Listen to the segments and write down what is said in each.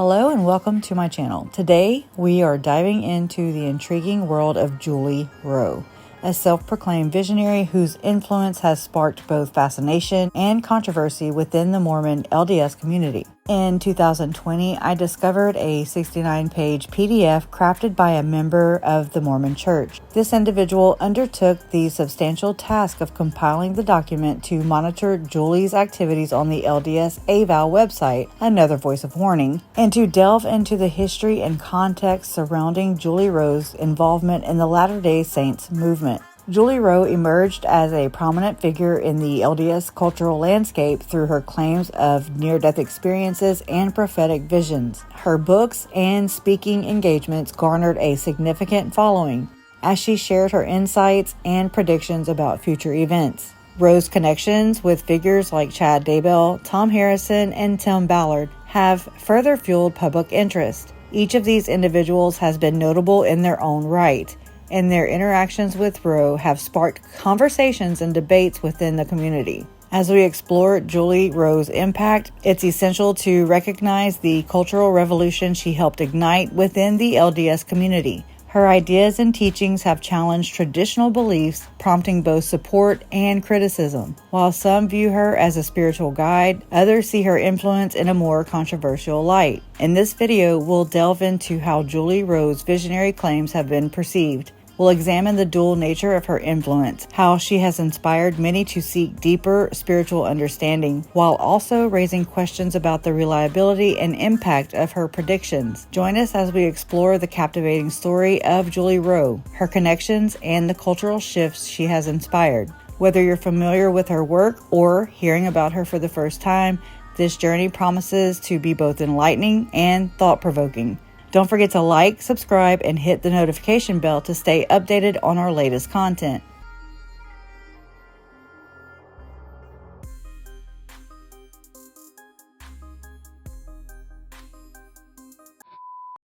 Hello and welcome to my channel. Today we are diving into the intriguing world of Julie Rowe, a self-proclaimed visionary whose influence has sparked both fascination and controversy within the Mormon LDS community. In 2020, I discovered a 69-page PDF crafted by a member of the Mormon Church. This individual undertook the substantial task of compiling the document to monitor Julie's activities on the LDS AVOW website, another voice of warning, and to delve into the history and context surrounding Julie Rowe's involvement in the Latter-day Saints movement. Julie Rowe emerged as a prominent figure in the LDS cultural landscape through her claims of near-death experiences and prophetic visions. Her books and speaking engagements garnered a significant following as she shared her insights and predictions about future events. Rowe's connections with figures like Chad Daybell, Thom Harrison, and Tim Ballard have further fueled public interest. Each of these individuals has been notable in their own right, and their interactions with Rowe have sparked conversations and debates within the community. As we explore Julie Rowe's impact, it's essential to recognize the cultural revolution she helped ignite within the LDS community. Her ideas and teachings have challenged traditional beliefs, prompting both support and criticism. While some view her as a spiritual guide, others see her influence in a more controversial light. In this video, we'll delve into how Julie Rowe's visionary claims have been perceived. We'll examine the dual nature of her influence, how she has inspired many to seek deeper spiritual understanding, while also raising questions about the reliability and impact of her predictions. Join us as we explore the captivating story of Julie Rowe, her connections, and the cultural shifts she has inspired. Whether you're familiar with her work or hearing about her for the first time, this journey promises to be both enlightening and thought-provoking. Don't forget to like, subscribe, and hit the notification bell to stay updated on our latest content.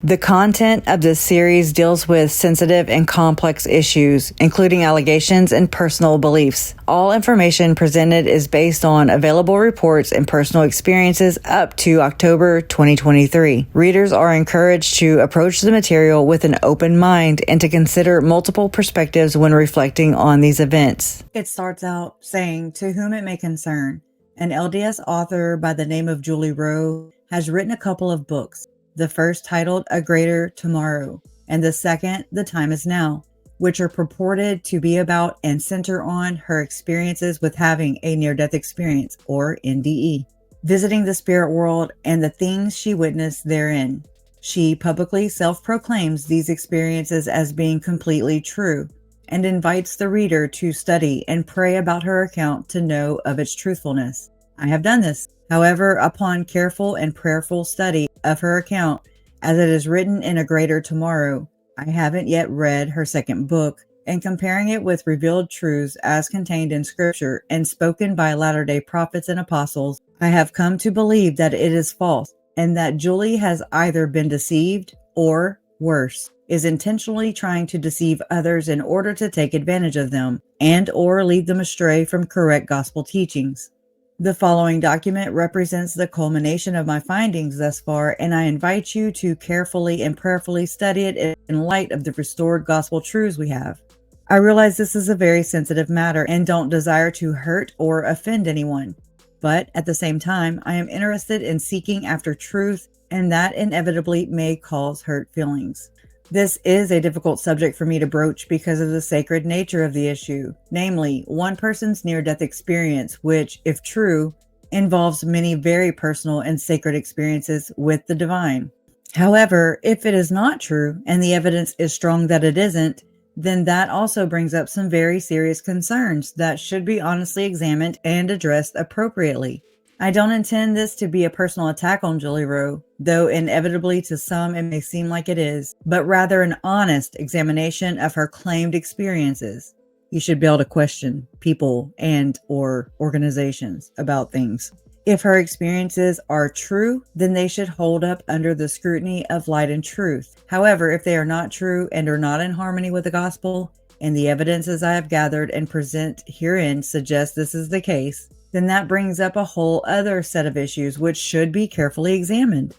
The content of this series deals with sensitive and complex issues, including allegations and personal beliefs. All information presented is based on available reports and personal experiences up to October 2023. Readers are encouraged to approach the material with an open mind and to consider multiple perspectives when reflecting on these events. It starts out saying, "To whom it may concern, an LDS author by the name of Julie Rowe has written a couple of books. The first titled A Greater Tomorrow, and the second, The Time Is Now, which are purported to be about and center on her experiences with having a near-death experience, or NDE, visiting the spirit world and the things she witnessed therein. She publicly self-proclaims these experiences as being completely true and invites the reader to study and pray about her account to know of its truthfulness. I have done this. However, upon careful and prayerful study of her account, as it is written in A Greater Tomorrow, I haven't yet read her second book, and comparing it with revealed truths as contained in Scripture and spoken by Latter-day prophets and apostles, I have come to believe that it is false, and that Julie has either been deceived or, worse, is intentionally trying to deceive others in order to take advantage of them and or lead them astray from correct gospel teachings. The following document represents the culmination of my findings thus far, and I invite you to carefully and prayerfully study it in light of the restored gospel truths we have. I realize this is a very sensitive matter and don't desire to hurt or offend anyone, but at the same time, I am interested in seeking after truth, and that inevitably may cause hurt feelings. This is a difficult subject for me to broach because of the sacred nature of the issue, namely, one person's near-death experience, which, if true, involves many very personal and sacred experiences with the divine. However, if it is not true, and the evidence is strong that it isn't, then that also brings up some very serious concerns that should be honestly examined and addressed appropriately. I don't intend this to be a personal attack on Julie Rowe, though inevitably to some it may seem like it is, but rather an honest examination of her claimed experiences. You should be able to question people and or organizations about things. If her experiences are true, then they should hold up under the scrutiny of light and truth. However, if they are not true and are not in harmony with the gospel, and the evidences I have gathered and present herein suggest this is the case, then that brings up a whole other set of issues which should be carefully examined.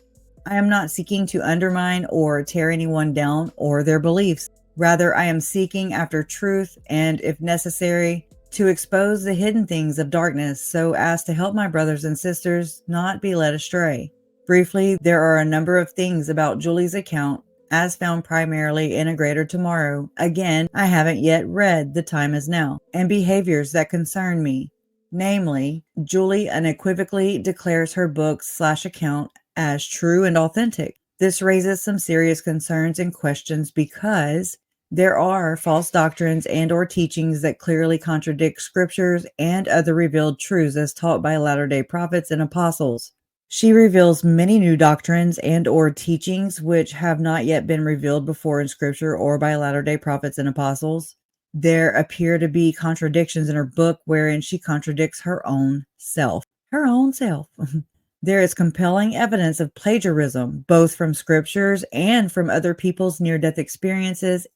I am not seeking to undermine or tear anyone down or their beliefs. Rather, I am seeking after truth and, if necessary, to expose the hidden things of darkness so as to help my brothers and sisters not be led astray. Briefly, there are a number of things about Julie's account, as found primarily in A Greater Tomorrow. Again, I haven't yet read The Time Is Now, and behaviors that concern me. Namely, Julie unequivocally declares her book/account as true and authentic. This raises some serious concerns and questions because there are false doctrines and or teachings that clearly contradict scriptures and other revealed truths as taught by Latter-day Prophets and apostles. She reveals many new doctrines and or teachings which have not yet been revealed before in scripture or by Latter-day Prophets and apostles. There appear to be contradictions in her book wherein she contradicts her own self. Her own self. There is compelling evidence of plagiarism, both from scriptures and from other people's near-death experiences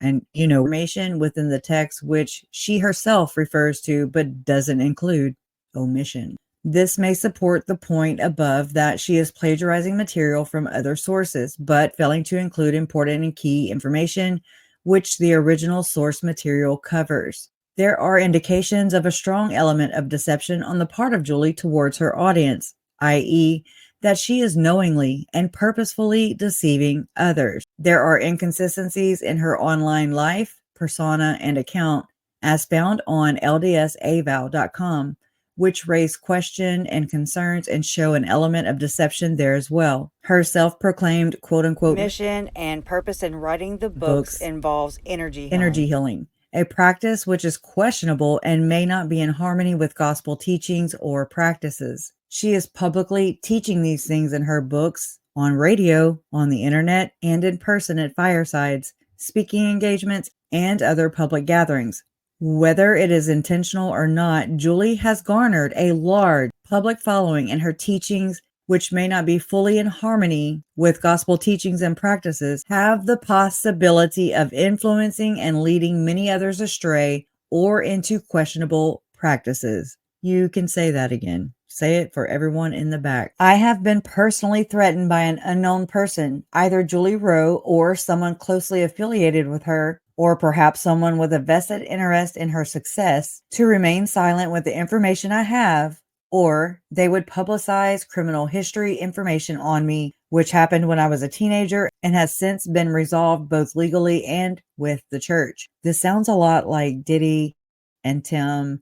and, information within the text which she herself refers to but doesn't include. Omission. This may support the point above that she is plagiarizing material from other sources, but failing to include important and key information which the original source material covers. There are indications of a strong element of deception on the part of Julie towards her audience, i.e., that she is knowingly and purposefully deceiving others. There are inconsistencies in her online life, persona, and account, as found on ldsavow.com, which raise question and concerns and show an element of deception there as well. Her self-proclaimed quote-unquote mission and purpose in writing the books involves energy healing, a practice which is questionable and may not be in harmony with gospel teachings or practices. She is publicly teaching these things in her books, on radio, on the internet, and in person at firesides, speaking engagements, and other public gatherings. Whether it is intentional or not, Julie has garnered a large public following, and her teachings, which may not be fully in harmony with gospel teachings and practices, have the possibility of influencing and leading many others astray or into questionable practices. You can say that again. Say it for everyone in the back. I have been personally threatened by an unknown person, either Julie Rowe or someone closely affiliated with her, or perhaps someone with a vested interest in her success, to remain silent with the information I have, or they would publicize criminal history information on me, which happened when I was a teenager and has since been resolved both legally and with the church. This sounds a lot like Diddy and Sean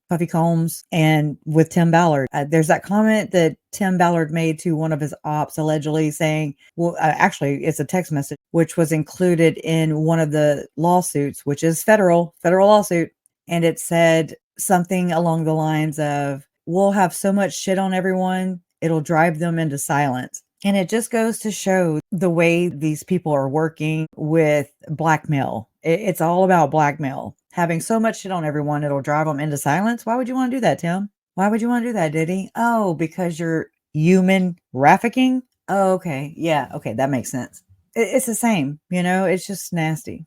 Puffy Combs, and with Tim Ballard. There's that comment that Tim Ballard made to one of his ops, allegedly saying, actually, it's a text message, which was included in one of the lawsuits, which is federal lawsuit. And it said something along the lines of, we'll have so much shit on everyone, it'll drive them into silence. And it just goes to show the way these people are working with blackmail. It's all about blackmail. Having so much shit on everyone, it'll drive them into silence. Why would you want to do that, Tim? Why would you want to do that, Diddy? Oh, because you're human trafficking? Oh, okay. Yeah. Okay. That makes sense. It's the same, it's just nasty.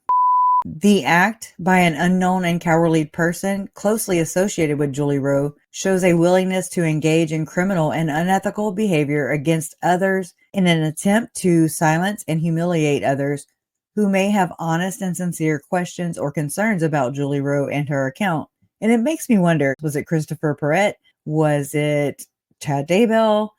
The act by an unknown and cowardly person closely associated with Julie Rowe shows a willingness to engage in criminal and unethical behavior against others in an attempt to silence and humiliate others who may have honest and sincere questions or concerns about Julie Rowe and her account. And it makes me wonder, was it Christopher Perrett? Was it Chad Daybell?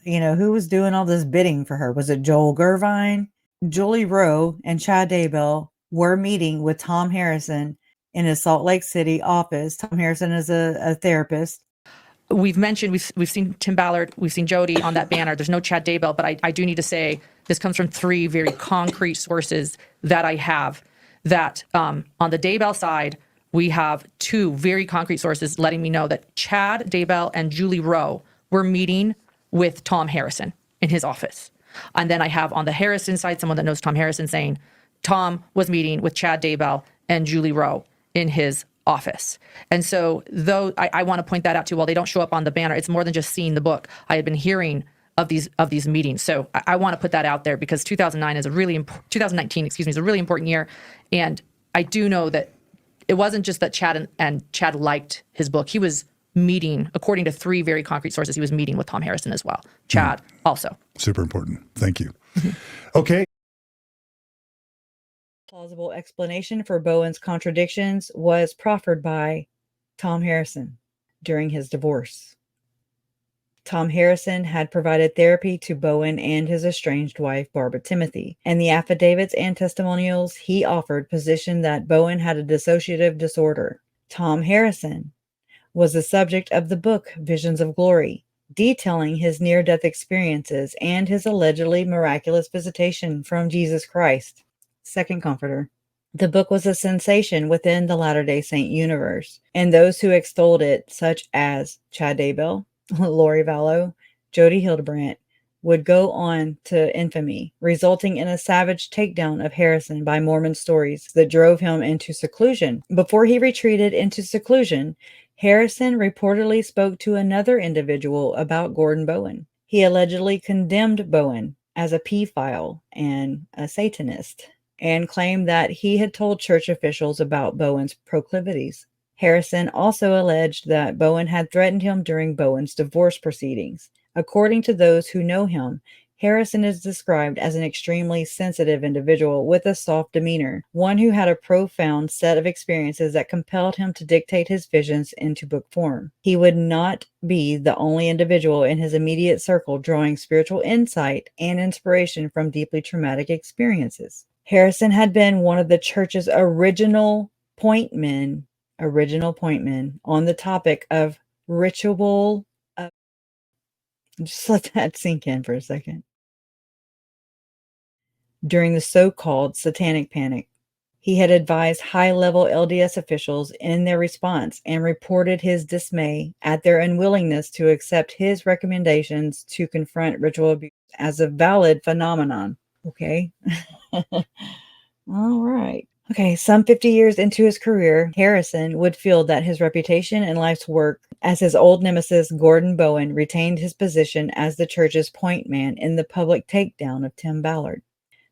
Who was doing all this bidding for her? Was it Joel Gervine? Julie Rowe and Chad Daybell were meeting with Thom Harrison in his Salt Lake City office. Thom Harrison is a therapist. We've mentioned, we've seen Tim Ballard, we've seen Jody on that banner. There's no Chad Daybell, but I do need to say this comes from three very concrete sources that I have. That on the Daybell side, we have two very concrete sources letting me know that Chad Daybell and Julie Rowe were meeting with Thom Harrison in his office. And then I have on the Harrison side, someone that knows Thom Harrison saying Thom was meeting with Chad Daybell and Julie Rowe in his office. And so though I want to point that out too, while they don't show up on the banner, it's more than just seeing the book. I had been hearing of these meetings. So I want to put that out there because 2019 is a really important year. And I do know that it wasn't just that Chad and Chad liked his book. He was meeting, according to three very concrete sources, he was meeting with Thom Harrison as well. Chad also. Super important. Thank you. Okay. Plausible explanation for Bowen's contradictions was proffered by Thom Harrison during his divorce. Thom Harrison had provided therapy to Bowen and his estranged wife, Barbara Timothy, and the affidavits and testimonials he offered positioned that Bowen had a dissociative disorder. Thom Harrison was the subject of the book Visions of Glory, detailing his near-death experiences and his allegedly miraculous visitation from Jesus Christ, Second Comforter. The book was a sensation within the Latter-day Saint universe, and those who extolled it, such as Chad Daybell, Lori Vallow, Jody Hildebrandt, would go on to infamy, resulting in a savage takedown of Harrison by Mormon stories that drove him into seclusion. Before he retreated into seclusion, Harrison reportedly spoke to another individual about Gordon Bowen. He allegedly condemned Bowen as a pedophile and a Satanist, and claimed that he had told church officials about Bowen's proclivities. Harrison also alleged that Bowen had threatened him during Bowen's divorce proceedings. According to those who know him, Harrison is described as an extremely sensitive individual with a soft demeanor, one who had a profound set of experiences that compelled him to dictate his visions into book form. He would not be the only individual in his immediate circle drawing spiritual insight and inspiration from deeply traumatic experiences. Harrison had been one of the church's original point men on the topic of ritual. Just let that sink in for a second. During the so-called Satanic Panic, he had advised high-level LDS officials in their response and reported his dismay at their unwillingness to accept his recommendations to confront ritual abuse as a valid phenomenon. Okay. All right. Okay, some 50 years into his career, Harrison would feel that his reputation and life's work as his old nemesis Gordon Bowen retained his position as the church's point man in the public takedown of Tim Ballard.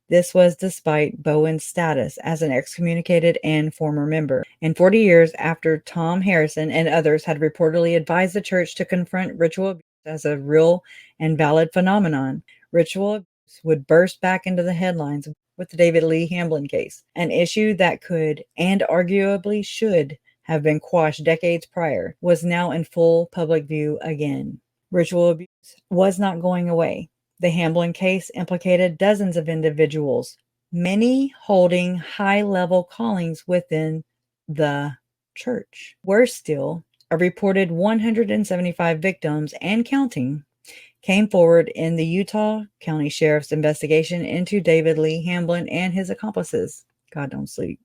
This was despite Bowen's status as an excommunicated and former member. And 40 years after Thom Harrison and others had reportedly advised the church to confront ritual abuse as a real and valid phenomenon, ritual abuse would burst back into the headlines with the David Lee Hamblin case, an issue that could and arguably should have been quashed decades prior, was now in full public view again. Ritual abuse was not going away. The Hamblin case implicated dozens of individuals, many holding high-level callings within the church. Worse still, a reported 175 victims and counting came forward in the Utah County Sheriff's investigation into David Lee Hamblin and his accomplices. God don't sleep.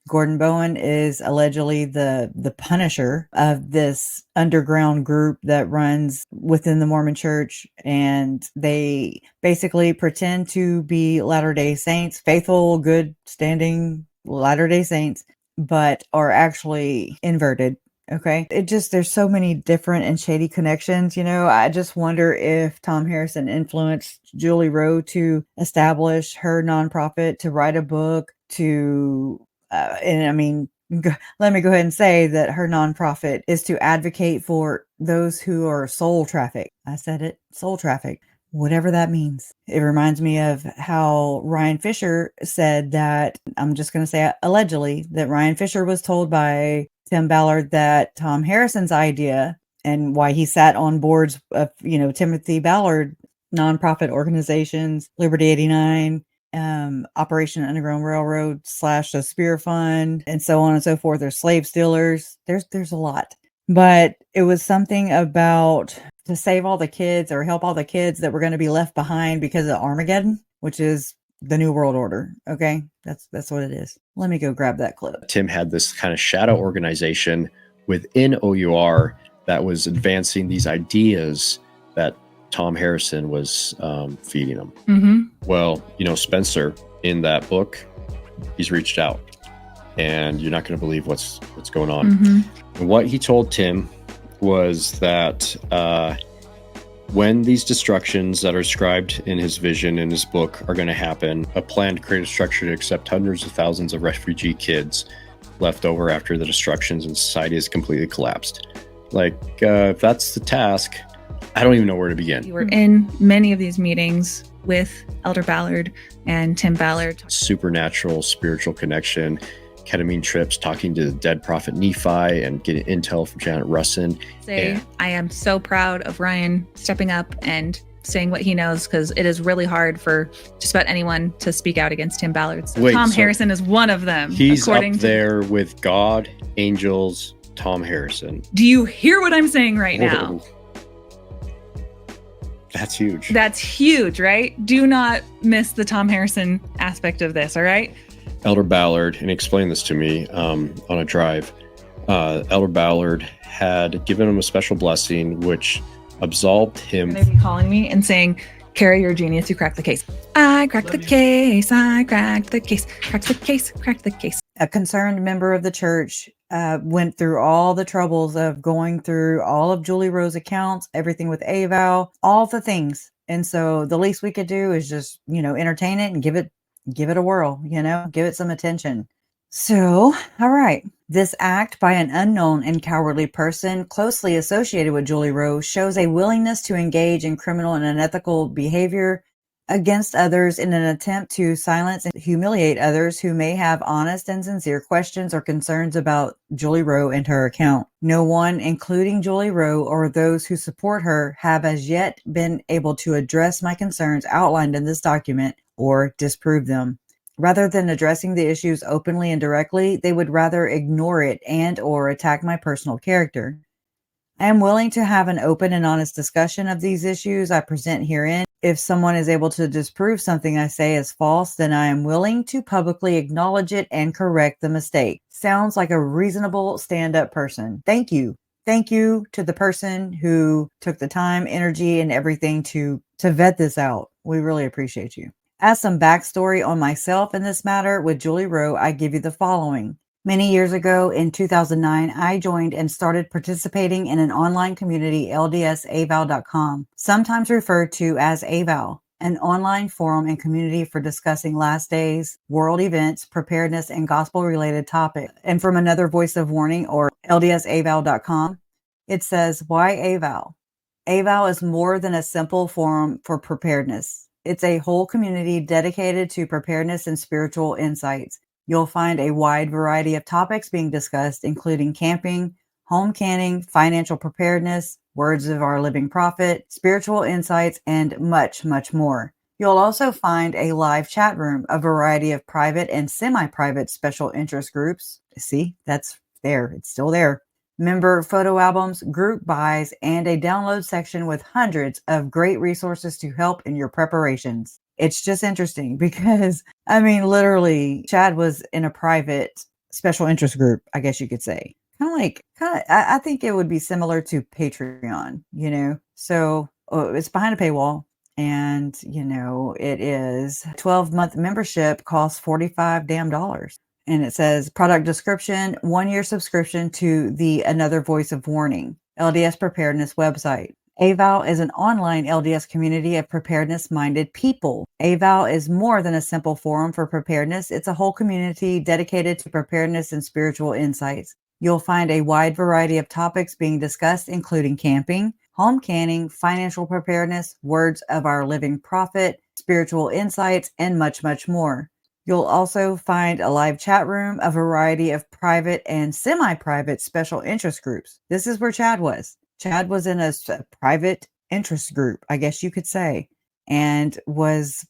Gordon Bowen is allegedly the punisher of this underground group that runs within the Mormon Church, and they basically pretend to be Latter-day Saints, faithful, good standing Latter-day Saints, but are actually inverted. Okay. There's so many different and shady connections. I just wonder if Thom Harrison influenced Julie Rowe to establish her nonprofit, to write a book, let me go ahead and say that her nonprofit is to advocate for those who are soul trafficked. I said it, soul trafficked, whatever that means. It reminds me of how Ryan Fisher said that, I'm just going to say allegedly, that Ryan Fisher was told by Tim Ballard that Thom Harrison's idea, and why he sat on boards of, Timothy Ballard nonprofit organizations, Liberty 89, Operation Underground Railroad / the Spear Fund, and so on and so forth. There's slave stealers. There's a lot. But it was something about to save all the kids or help all the kids that were going to be left behind because of Armageddon, which is the New World Order. Okay. That's what it is. Let me go grab that clip. Tim had this kind of shadow organization within OUR that was advancing these ideas that Thom Harrison was feeding them. Mm-hmm. Well, Spencer in that book, he's reached out, and you're not going to believe what's going on. Mm-hmm. And what he told Tim was that when these destructions that are described in his vision in his book are going to happen, a plan to create a structure to accept hundreds of thousands of refugee kids left over after the destructions and society has completely collapsed. Like, if that's the task, I don't even know where to begin. You were in many of these meetings with Elder Ballard and Tim Ballard. Supernatural, spiritual connection, ketamine trips, talking to the dead prophet Nephi, and getting intel from Janet Russin. I am so proud of Ryan stepping up and saying what he knows, because it is really hard for just about anyone to speak out against Tim Ballard. So Thom Harrison is one of them. He's up there with God, angels, Thom Harrison. Do you hear what I'm saying right now? That's huge. That's huge, right? Do not miss the Thom Harrison aspect of this, all right? Elder Ballard, and he explained this to me on a drive. Elder Ballard had given him a special blessing, which absolved him. They'd be calling me and saying, Carrie, you're a genius, you cracked the case. I cracked the case, I cracked the case, cracked the case, cracked the case. A concerned member of the church went through all the troubles of going through all of Julie Rowe's accounts, everything with AVOW, all the things. And so the least we could do is just, entertain it and give it a whirl, give it some attention. So, all right. This act by an unknown and cowardly person closely associated with Julie Rowe shows a willingness to engage in criminal and unethical behavior against others in an attempt to silence and humiliate others who may have honest and sincere questions or concerns about Julie Rowe and her account. No one, including Julie Rowe or those who support her, have as yet been able to address my concerns outlined in this document or disprove them. Rather than addressing the issues openly and directly, they would rather ignore it and or attack my personal character. I am willing to have an open and honest discussion of these issues I present herein. If someone is able to disprove something I say is false, then I am willing to publicly acknowledge it and correct the mistake. Sounds like a reasonable stand-up person. Thank you. Thank you to the person who took the time, energy, and everything to vet this out. We really appreciate you. As some backstory on myself in this matter with Julie Rowe, I give you the following. Many years ago, in 2009, I joined and started participating in an online community, LDSAVOW.com, sometimes referred to as AVOW, an online forum and community for discussing last days, world events, preparedness, and gospel-related topics. And from another voice of warning, or LDSAVOW.com, it says, why AVOW? AVOW is more than a simple forum for preparedness. It's a whole community dedicated to preparedness and spiritual insights. You'll find a wide variety of topics being discussed, including camping, home canning, financial preparedness, words of our living prophet, spiritual insights, and much, much more. You'll also find a live chat room, a variety of private and semi-private special interest groups. See, that's there. It's still there. Member photo albums, group buys, and a download section with hundreds of great resources to help in your preparations. It's just interesting because, literally, Chad was in a private special interest group, I guess you could say. I think it would be similar to Patreon, So it's behind a paywall. And, it is 12-month membership costs $45 damn. And it says product description, 1-year subscription to the Another Voice of Warning, LDS Preparedness website. AVOW is an online LDS community of preparedness-minded people. AVOW is more than a simple forum for preparedness. It's a whole community dedicated to preparedness and spiritual insights. You'll find a wide variety of topics being discussed, including camping, home canning, financial preparedness, words of our living prophet, spiritual insights, and much, much more. You'll also find a live chat room, a variety of private and semi-private special interest groups. This is where Chad was. Chad was in a private interest group, I guess you could say, and was,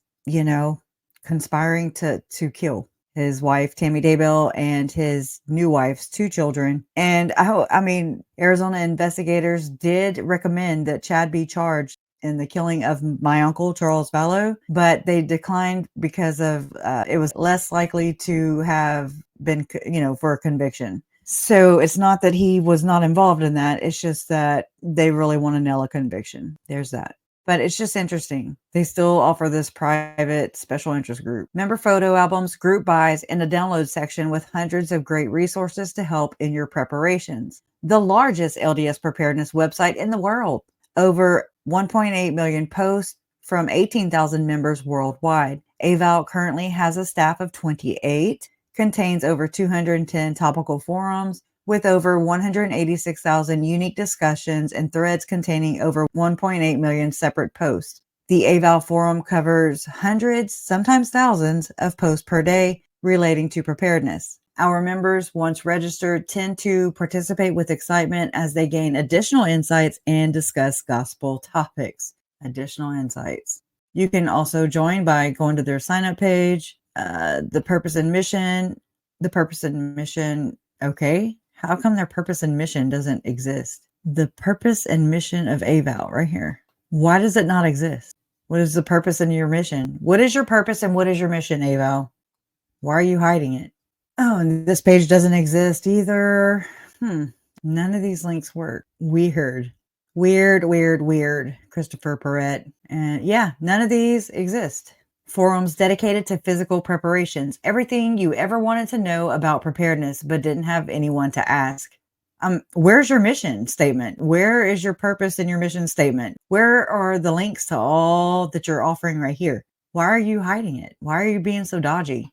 conspiring to kill his wife, Tammy Daybell, and his new wife's 2 children. And Arizona investigators did recommend that Chad be charged in the killing of my uncle, Charles Vallow, but they declined because of it was less likely to have been, for a conviction. So it's not that he was not involved in that. It's just that they really want to nail a conviction. There's that. But it's just interesting. They still offer this private special interest group. Member photo albums, group buys, and a download section with hundreds of great resources to help in your preparations. The largest LDS preparedness website in the world. Over 1.8 million posts from 18,000 members worldwide. AVOW currently has a staff of 28, contains over 210 topical forums with over 186,000 unique discussions and threads containing over 1.8 million separate posts. The AVOW forum covers hundreds, sometimes thousands, of posts per day relating to preparedness. Our members, once registered, tend to participate with excitement as they gain additional insights and discuss gospel topics. Additional insights. You can also join by going to their sign-up page, the purpose and mission. Okay. How come their purpose and mission doesn't exist? The purpose and mission of AVOW right here. Why does it not exist? What is the purpose and your mission? What is your purpose and what is your mission, AVOW? Why are you hiding it? Oh, and this page doesn't exist either. None of these links work. Weird, Christopher Perrett. And yeah, none of these exist. Forums dedicated to physical preparations. Everything you ever wanted to know about preparedness, but didn't have anyone to ask. Where's your mission statement? Where is your purpose and your mission statement? Where are the links to all that you're offering right here? Why are you hiding it? Why are you being so dodgy?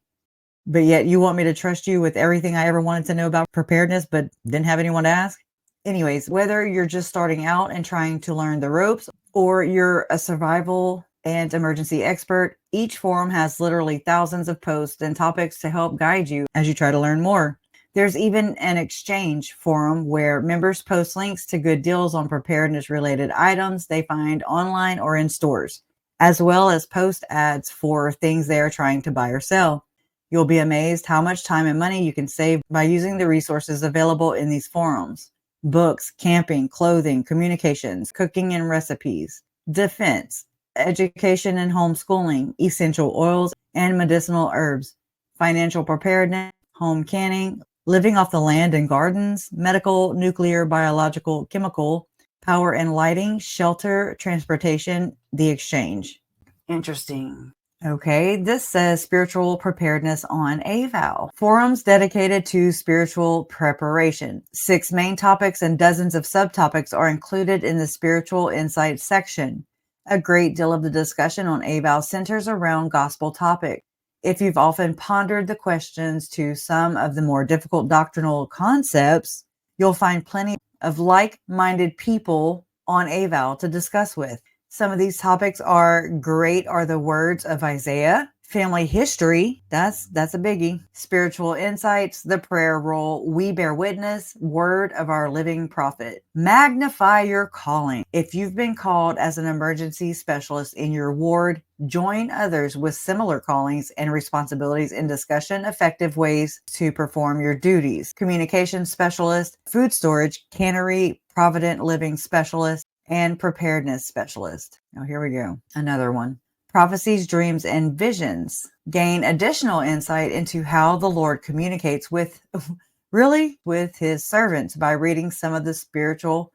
But yet you want me to trust you with everything I ever wanted to know about preparedness, but didn't have anyone to ask? Anyways, whether you're just starting out and trying to learn the ropes, or you're a survival and emergency expert, each forum has literally thousands of posts and topics to help guide you as you try to learn more. There's even an exchange forum where members post links to good deals on preparedness related items they find online or in stores, as well as post ads for things they are trying to buy or sell. You'll be amazed how much time and money you can save by using the resources available in these forums. Books, camping, clothing, communications, cooking and recipes, defense, education and homeschooling, essential oils and medicinal herbs, financial preparedness, home canning, living off the land and gardens, medical, nuclear, biological, chemical, power and lighting, shelter, transportation, the exchange. Interesting. Okay, this says spiritual preparedness on AVOW. Forums dedicated to spiritual preparation. 6 main topics and dozens of subtopics are included in the spiritual insights section. A great deal of the discussion on AVOW centers around gospel topics. If you've often pondered the questions to some of the more difficult doctrinal concepts, you'll find plenty of like-minded people on AVOW to discuss with. Some of these topics are great are the words of Isaiah, family history, that's a biggie, spiritual insights, the prayer roll, we bear witness, word of our living prophet. Magnify your calling. If you've been called as an emergency specialist in your ward, join others with similar callings and responsibilities in discussion effective ways to perform your duties. Communication specialist, food storage, cannery, provident living specialist, and preparedness specialist. Oh, here we go. Another one. Prophecies, dreams, and visions. Gain additional insight into how the Lord communicates with his servants by reading some of the spiritual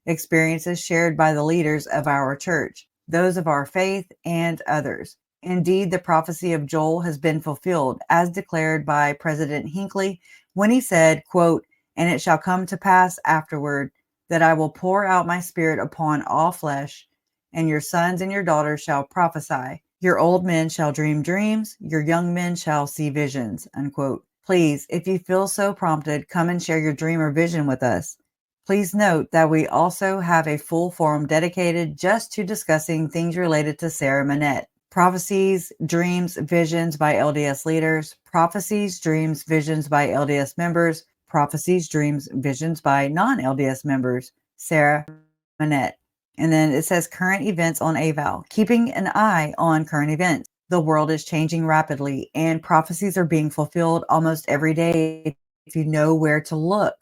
experiences shared by the leaders of our church, those of our faith, and others. Indeed, the prophecy of Joel has been fulfilled, as declared by President Hinckley when he said, quote, "And it shall come to pass afterward that I will pour out my spirit upon all flesh, and your sons and your daughters shall prophesy. Your old men shall dream dreams, your young men shall see visions," unquote. Please, if you feel so prompted, come and share your dream or vision with us. Please note that we also have a full forum dedicated just to discussing things related to Sarah Manette. Prophecies, dreams, visions by LDS leaders, prophecies, dreams, visions by LDS members, prophecies, dreams, visions by non-LDS members, Sarah Manette. And then it says current events on AVOW, keeping an eye on current events. The world is changing rapidly and prophecies are being fulfilled almost every day if you know where to look.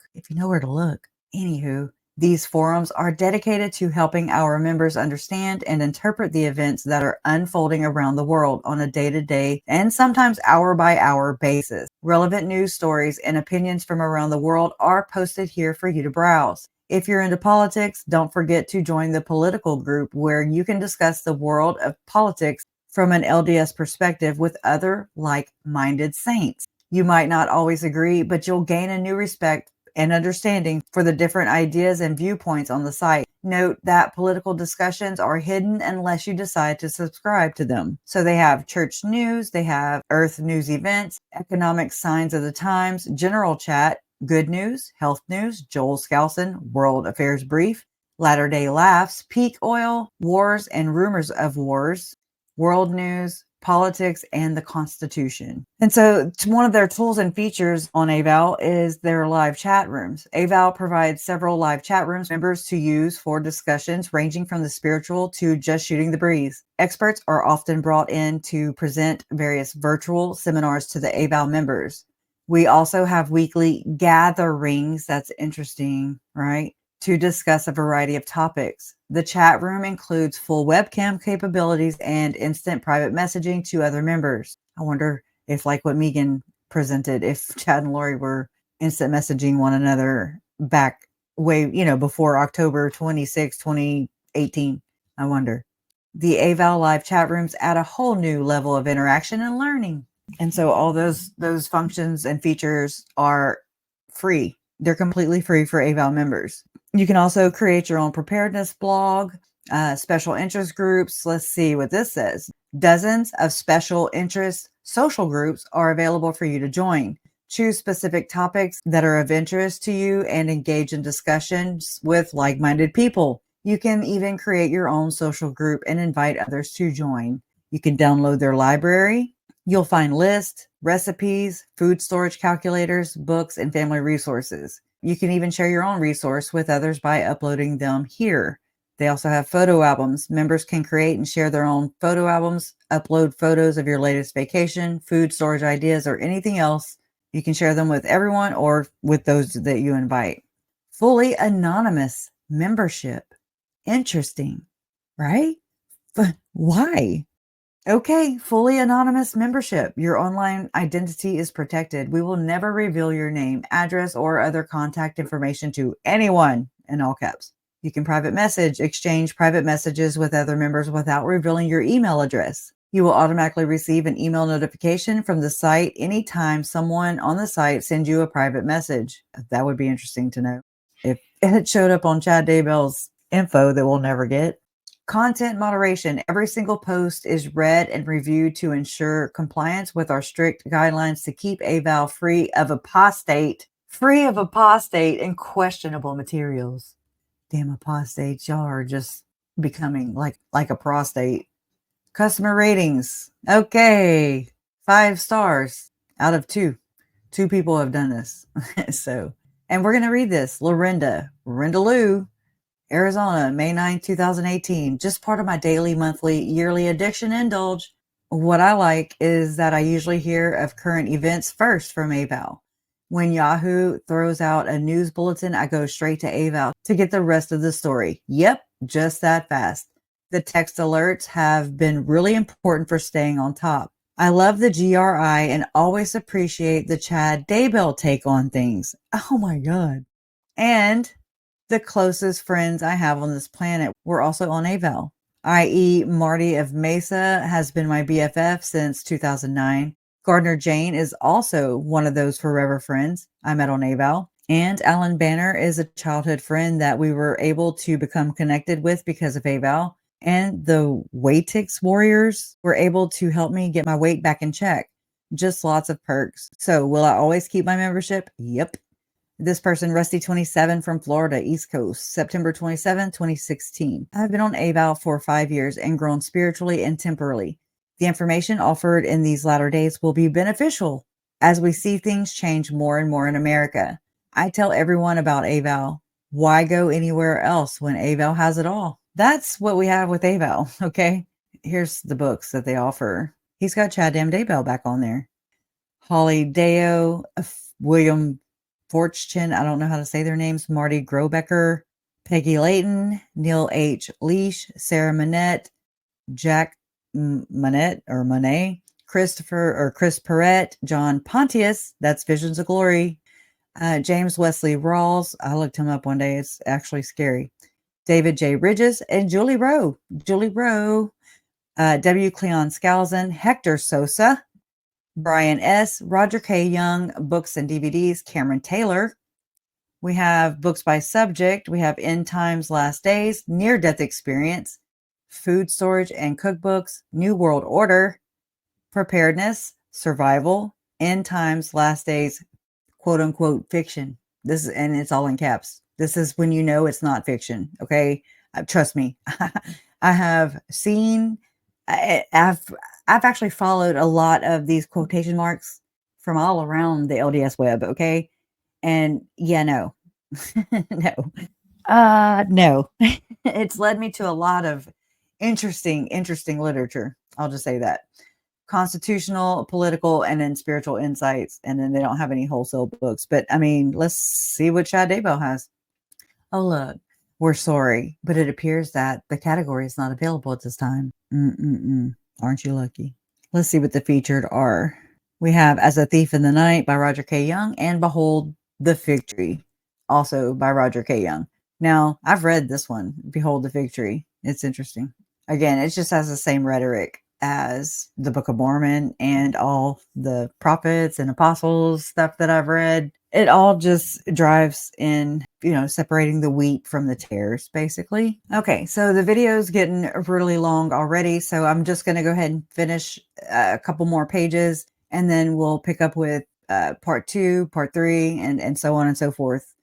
Anywho, these forums are dedicated to helping our members understand and interpret the events that are unfolding around the world on a day-to-day and sometimes hour-by-hour basis. Relevant news stories and opinions from around the world are posted here for you to browse. If you're into politics, don't forget to join the political group where you can discuss the world of politics from an LDS perspective with other like-minded saints. You might not always agree, but you'll gain a new respect and understanding for the different ideas and viewpoints on the site. Note that political discussions are hidden unless you decide to subscribe to them. So they have church news, they have earth news events, economic signs of the times, general chat, Good News, Health News, Joel Skousen, World Affairs Brief, Latter Day Laughs, Peak Oil, Wars and Rumors of Wars, World News, Politics, and the Constitution. And so one of their tools and features on AVOW is their live chat rooms. AVOW provides several live chat rooms members to use for discussions ranging from the spiritual to just shooting the breeze. Experts are often brought in to present various virtual seminars to the AVOW members. We also have weekly gatherings. That's interesting, right? To discuss a variety of topics. The chat room includes full webcam capabilities and instant private messaging to other members. I wonder if, like what Megan presented, if Chad and Lori were instant messaging one another back way, before October 26, 2018. I wonder. The AVOW live chat rooms add a whole new level of interaction and learning. And so all those functions and features are free. They're completely free for AVOW members. You can also create your own preparedness blog, special interest groups. Let's see what this says. Dozens of special interest social groups are available for you to join. Choose specific topics that are of interest to you and engage in discussions with like-minded people. You can even create your own social group and invite others to join. You can download their library. You'll find lists, recipes, food storage calculators, books, and family resources. You can even share your own resource with others by uploading them here. They also have photo albums. Members can create and share their own photo albums, upload photos of your latest vacation, food storage ideas, or anything else. You can share them with everyone or with those that you invite. Fully anonymous membership. Interesting, right? But why? Okay, fully anonymous membership. Your online identity is protected. We will never reveal your name, address, or other contact information to anyone, in all caps. You can exchange private messages with other members without revealing your email address. You will automatically receive an email notification from the site anytime someone on the site sends you a private message. That would be interesting to know if it showed up on Chad Daybell's info that we'll never get. Content moderation. Every single post is read and reviewed to ensure compliance with our strict guidelines to keep AVOW free of apostate and questionable materials. Damn apostates, y'all are just becoming like a prostate. Customer ratings. Okay, 5 stars out of 2. 2 people have done this. And we're going to read this. Lorinda Lou, Arizona, May 9, 2018. Just part of my daily, monthly, yearly addiction indulge. What I like is that I usually hear of current events first from AVOW. When Yahoo throws out a news bulletin, I go straight to AVOW to get the rest of the story. Yep, just that fast. The text alerts have been really important for staying on top. I love the GRI and always appreciate the Chad Daybell take on things. Oh my God. And the closest friends I have on this planet were also on AVOW, i.e. Marty of Mesa has been my BFF since 2009. Gardner Jane is also one of those forever friends I met on AVOW. And Alan Banner is a childhood friend that we were able to become connected with because of AVOW. And the Waitix Warriors were able to help me get my weight back in check. Just lots of perks. So will I always keep my membership? Yep. This person, Rusty27 from Florida, East Coast, September 27, 2016. I've been on AVOW for 5 years and grown spiritually and temporally. The information offered in these latter days will be beneficial as we see things change more and more in America. I tell everyone about AVOW. Why go anywhere else when AVOW has it all? That's what we have with AVOW, okay? Here's the books that they offer. He's got Chad Daybell back on there. Holly Deo, William Fortune, I don't know how to say their names, Marty Grobecker, Peggy Layton, Neil H. Leash, Sarah Manette, Jack Monet, Chris Perrett, John Pontius, that's Visions of Glory, James Wesley Rawls, I looked him up one day, it's actually scary, David J. Ridges, and Julie Rowe, W. Cleon Scalzon, Hector Sosa, Brian S., Roger K. Young, books and DVDs, Cameron Taylor. We have books by subject. We have End Times, Last Days, Near Death Experience, Food Storage and Cookbooks, New World Order, Preparedness, Survival, End Times, Last Days, quote unquote fiction. And it's all in caps. This is when you know it's not fiction. Okay. Trust me. I have seen, I've actually followed a lot of these quotation marks from all around the LDS web. Okay. And yeah, no, no, it's led me to a lot of interesting literature. I'll just say that. Constitutional, political, and then spiritual insights. And then they don't have any wholesale books. But I mean, let's see what Chad Daybell has. Oh, look, we're sorry, but it appears that the category is not available at this time. Aren't you lucky? Let's see what the featured are. We have As a Thief in the Night by Roger K. Young and Behold the Fig Tree, also by Roger K. Young. Now, I've read this one, Behold the Fig Tree. It's interesting. Again, it just has the same rhetoric as the Book of Mormon and all the prophets and apostles stuff that I've read. It all just drives in, separating the wheat from the tares, basically. Okay, so the video's getting really long already, so I'm just going to go ahead and finish a couple more pages, and then we'll pick up with part 2, part 3, and so on and so forth.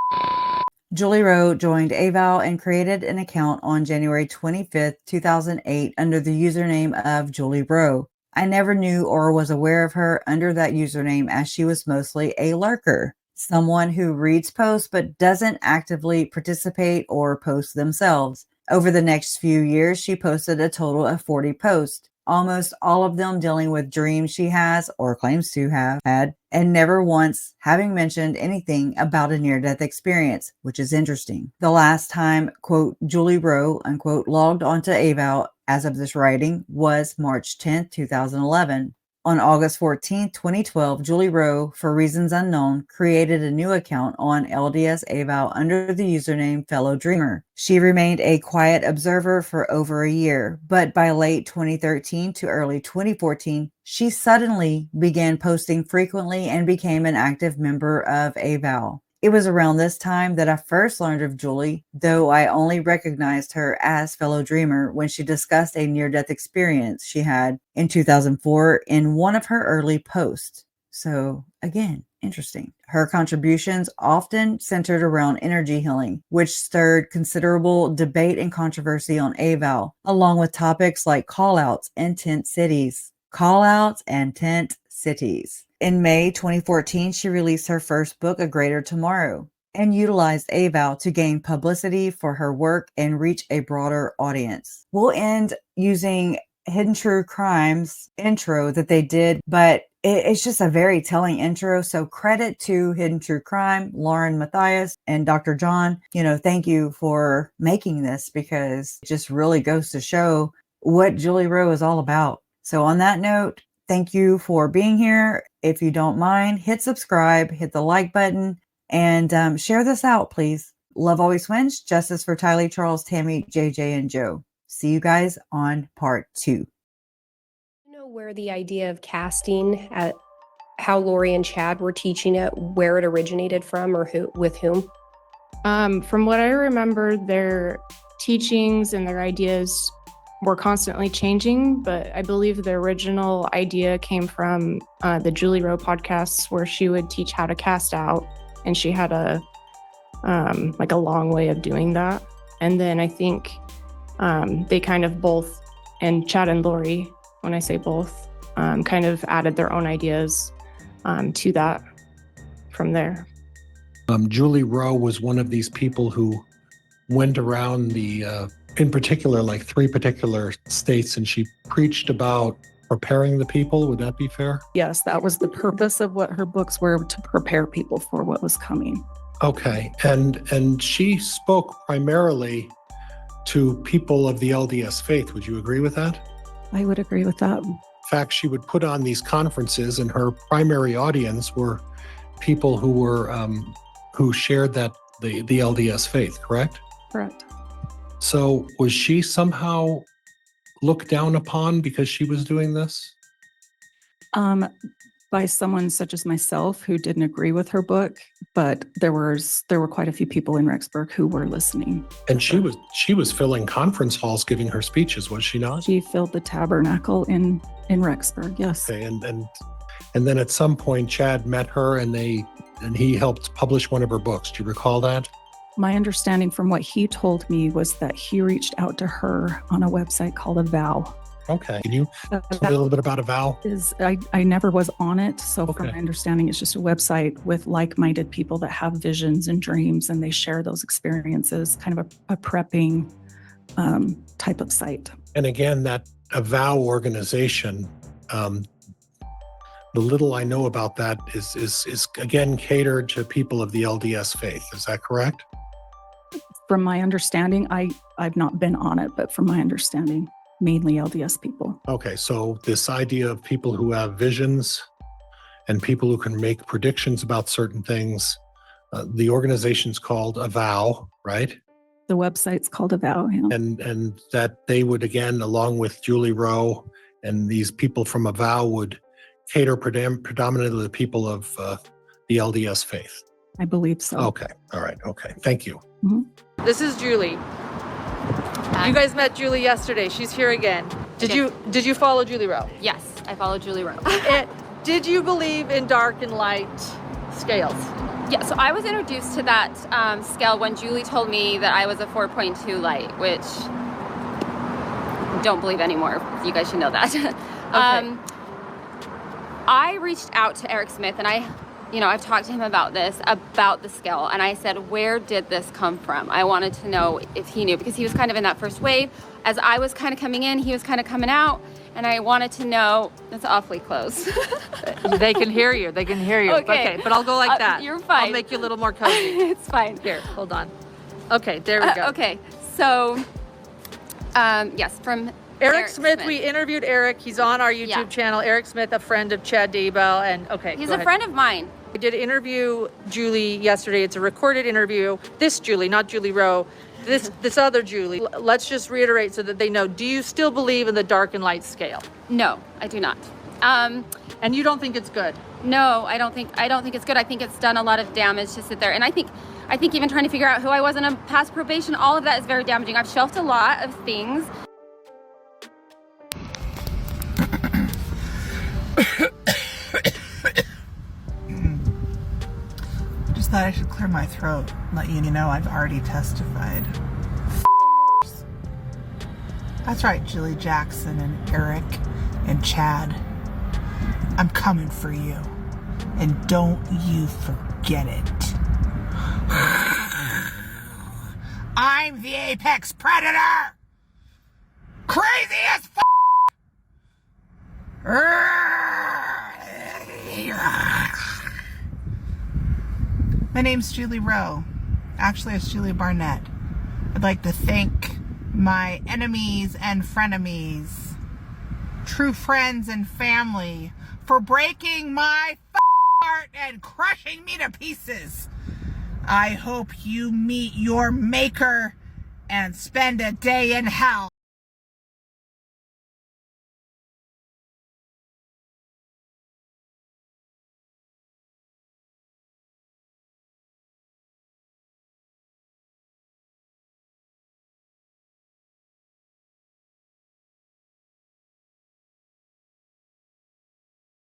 Julie Rowe joined AVOW and created an account on January 25th, 2008 under the username of Julie Rowe. I never knew or was aware of her under that username as she was mostly a lurker, someone who reads posts but doesn't actively participate or post themselves. Over the next few years, she posted a total of 40 posts, almost all of them dealing with dreams she has or claims to have had, and never once having mentioned anything about a near-death experience, which is interesting. The last time, quote, Julie Rowe, unquote, logged onto AVOW as of this writing was March 10th, 2011. On August 14, 2012, Julie Rowe, for reasons unknown, created a new account on LDS AVOW under the username Fellow Dreamer. She remained a quiet observer for over a year, but by late 2013 to early 2014, she suddenly began posting frequently and became an active member of AVOW. It was around this time that I first learned of Julie, though I only recognized her as Fellow Dreamer when she discussed a near-death experience she had in 2004 in one of her early posts. So, again, interesting. Her contributions often centered around energy healing, which stirred considerable debate and controversy on AVOW, along with topics like call-outs and tent cities. Call-outs and tent cities. In May 2014, she released her first book, A Greater Tomorrow, and utilized AVOW to gain publicity for her work and reach a broader audience. We'll end using Hidden True Crimes intro that they did, but it's just a very telling intro. So credit to Hidden True Crime, Lauren Matthias, and Dr. John. Thank you for making this, because it just really goes to show what Julie Rowe is all about. So on that note, thank you for being here. If you don't mind, hit subscribe, hit the like button, and share this out, please. Love always wins. Justice for Tylee, Charles, Tammy, JJ, and Joe. See you guys on part 2. Where the idea of casting, at how Lori and Chad were teaching it, where it originated from, or with whom? From what I remember, their teachings and their ideas were constantly changing, but I believe the original idea came from the Julie Rowe podcasts, where she would teach how to cast out, and she had a long way of doing that. And then I think they kind of both, and Chad and Lori, when I say both, kind of added their own ideas to that from there. Julie Rowe was one of these people who went around in particular, like 3 particular states, and she preached about preparing the people. Would that be fair? Yes, that was the purpose of what her books were, to prepare people for what was coming. Okay, and she spoke primarily to people of the LDS faith. Would you agree with that? I would agree with that. In fact, she would put on these conferences, and her primary audience were people who were who shared the LDS faith, correct? Correct. So was she somehow looked down upon because she was doing this? By someone such as myself who didn't agree with her book, but there were quite a few people in Rexburg who were listening. And she was filling conference halls giving her speeches, was she not? She filled the tabernacle in Rexburg, yes. Okay, and then at some point Chad met her, and and he helped publish one of her books. Do you recall that? My understanding from what he told me was that he reached out to her on a website called AVOW. Okay. Can you tell me a little bit about AVOW? I never was on it. So Okay. from my understanding, it's just a website with like-minded people that have visions and dreams, and they share those experiences, kind of a prepping type of site. And again, that AVOW organization, the little I know about that is again catered to people of the LDS faith. Is that correct? From my understanding, I've not been on it, but from my understanding, mainly LDS people. Okay, so this idea of people who have visions and people who can make predictions about certain things, the organization's called AVOW, right? The website's called AVOW. Yeah. And that they would, again, along with Julie Rowe and these people from AVOW, would cater predominantly to the people of the LDS faith. I believe so. Okay, all right, okay, thank you. This is Julie. You guys met Julie yesterday. She's here again. Did you follow Julie Rowe? Yes, I follow Julie Rowe. Did you believe in dark and light scales? Yeah, so I was introduced to that scale when Julie told me that I was a 4.2 light, which don't believe anymore. You guys should know that. Okay. I reached out to Eric Smith, and I've talked to him about the scale, and I said, where did this come from? I wanted to know if he knew, because he was kind of in that first wave. As I was kind of coming in, he was kind of coming out, and I wanted to know. That's awfully close. They can hear you. They can hear you. Okay. But I'll go like that. You're fine. I'll make you a little more cozy. It's fine. Here, hold on. Okay, there we go. Okay, so, yes, from Eric Smith, we interviewed Eric. He's on our YouTube Yeah. channel. Eric Smith, a friend of Chad Daybell, and okay. He's go a ahead. friend of mine. We did interview Julie yesterday. It's a recorded interview. This Julie, not Julie Rowe. This other Julie. Let's just reiterate so that they know. Do you still believe in the dark and light scale? No, I do not. And you don't think it's good? No, I don't think it's good. I think it's done a lot of damage to sit there. And I think even trying to figure out who I was in a past probation, all of that is very damaging. I've shelved a lot of things. Just thought I should clear my throat, let you know I've already testified. That's right, Julie Jackson and Eric and Chad. I'm coming for you. And don't you forget it. I'm the apex predator! Crazy as f***! My name's Julie Rowe. Actually, it's Julie Barnett. I'd like to thank my enemies and frenemies, true friends and family, for breaking my heart and crushing me to pieces. I hope you meet your maker and spend a day in hell.